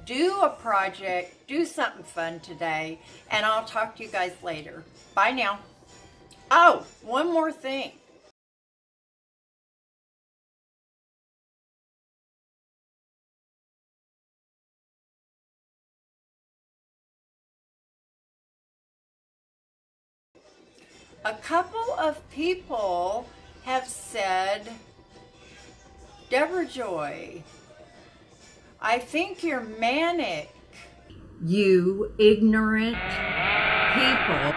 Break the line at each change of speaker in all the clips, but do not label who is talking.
do a project, do something fun today, and I'll talk to you guys later. Bye now. Oh, one more thing. A couple of people have said, Debrajoy, I think you're manic. You ignorant people.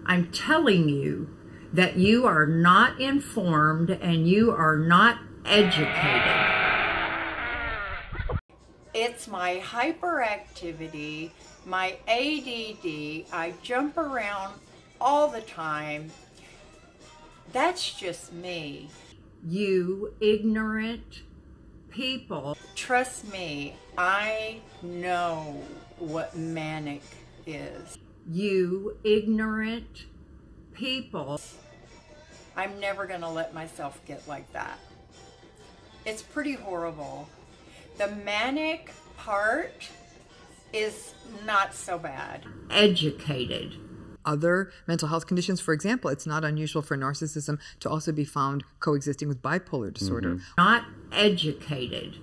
I'm telling you that you are not informed and you are not educated. It's my hyperactivity, my ADD. I jump around all the time. That's just me. You ignorant people. Trust me, I know what manic is. You ignorant people. I'm never going to let myself get like that. It's pretty horrible. The manic part is not so bad. Educated.
Other mental health conditions, for example, it's not unusual for narcissism to also be found coexisting with bipolar disorder.
Not educated.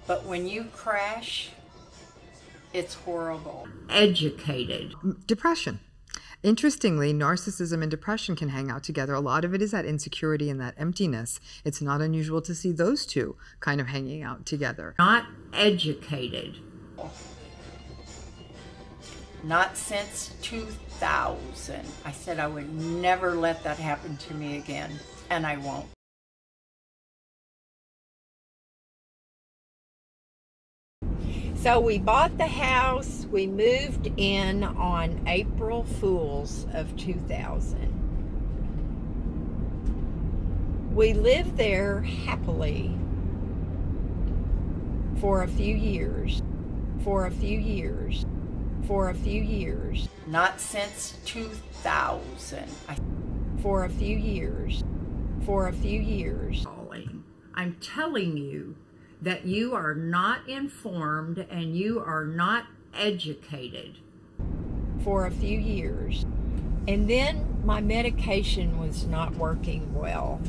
But when you crash, it's horrible. Educated.
Depression. Interestingly, narcissism and depression can hang out together. A lot of it is that insecurity and that emptiness. It's not unusual to see those two kind of hanging out together.
Not educated. Not since 2000. I said I would never let that happen to me again, and I won't. So we bought the house, we moved in on April Fools of 2000. We lived there happily for a few years, Not since 2000. For a few years. I'm telling you that you are not informed and you are not educated. For a few years. And then my medication was not working well.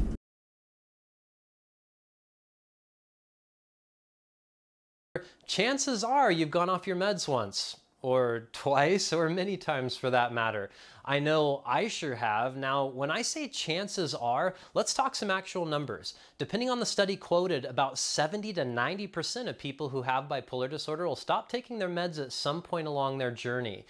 Chances are you've gone off your meds once, or twice, or many times for that matter. I know I sure have. Now, when I say chances are, let's talk some actual numbers. Depending on the study quoted, about 70 to 90% of people who have bipolar disorder will stop taking their meds at some point along their journey.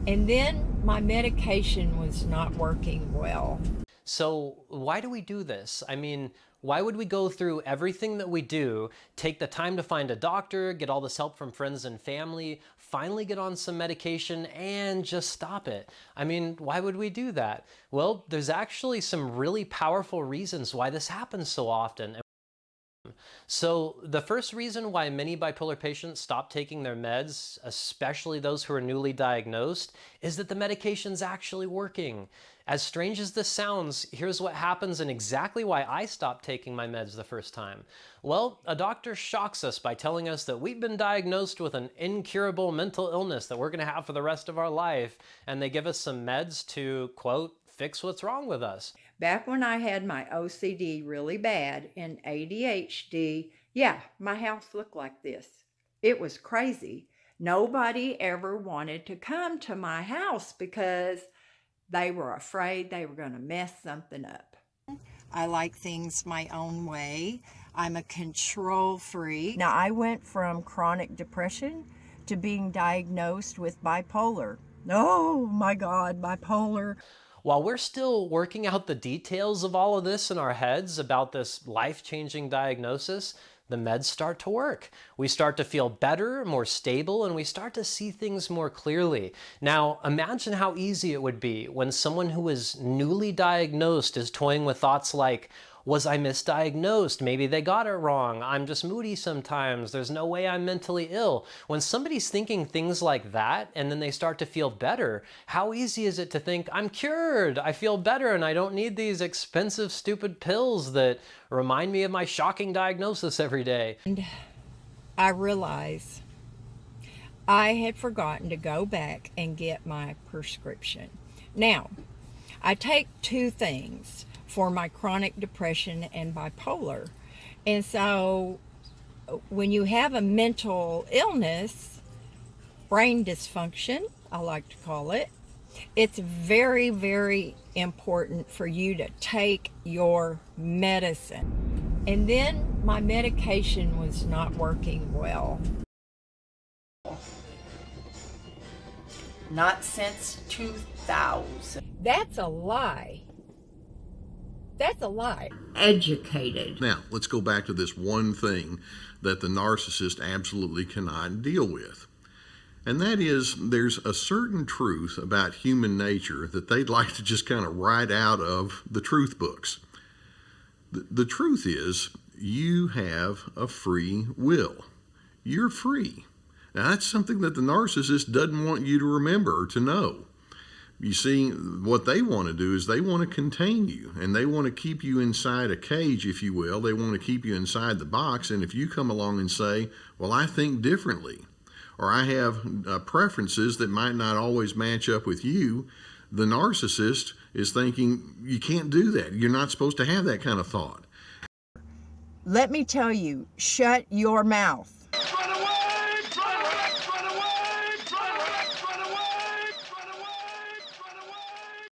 And then my medication was not working well.
So why do we do this? I mean, why would we go through everything that we do, take the time to find a doctor, get all this help from friends and family, finally get on some medication, and just stop it? I mean, why would we do that? Well, there's actually some really powerful reasons why this happens so often. So the first reason why many bipolar patients stop taking their meds, especially those who are newly diagnosed, is that the medication's actually working. As strange as this sounds, here's what happens and exactly why I stopped taking my meds the first time. Well, a doctor shocks us by telling us that we've been diagnosed with an incurable mental illness that we're going to have for the rest of our life, and they give us some meds to, quote, fix what's wrong with us.
Back when I had my OCD really bad and ADHD, yeah, my house looked like this. It was crazy. Nobody ever wanted to come to my house because they were afraid they were going to mess something up. I like things my own way. I'm a control freak. Now, I went from chronic depression to being diagnosed with bipolar. Oh my God, bipolar.
While we're still working out the details of all of this in our heads about this life-changing diagnosis, the meds start to work. We start to feel better, more stable, and we start to see things more clearly. Now, imagine how easy it would be when someone who is newly diagnosed is toying with thoughts like, Was I misdiagnosed? Maybe they got it wrong. I'm just moody sometimes. There's no way I'm mentally ill. When somebody's thinking things like that and then they start to feel better, how easy is it to think, I'm cured, I feel better, and I don't need these expensive, stupid pills that remind me of my shocking diagnosis every day.
And I realize I had forgotten to go back and get my prescription. Now, I take 2 things for my chronic depression and bipolar. And so when you have a mental illness, brain dysfunction, I like to call it, it's very, very important for you to take your medicine. And then my medication was not working well. Not since 2000. That's a lie. That's a lie. Educated.
Now, let's go back to this one thing that the narcissist absolutely cannot deal with. And that is, there's a certain truth about human nature that they'd like to just kind of write out of the truth books. The truth is, you have a free will. You're free. Now, that's something that the narcissist doesn't want you to remember or to know. You see, what they want to do is they want to contain you, and they want to keep you inside a cage, if you will. They want to keep you inside the box, and if you come along and say, well, I think differently, or I have preferences that might not always match up with you, the narcissist is thinking, you can't do that. You're not supposed to have that kind of thought.
Let me tell you, shut your mouth.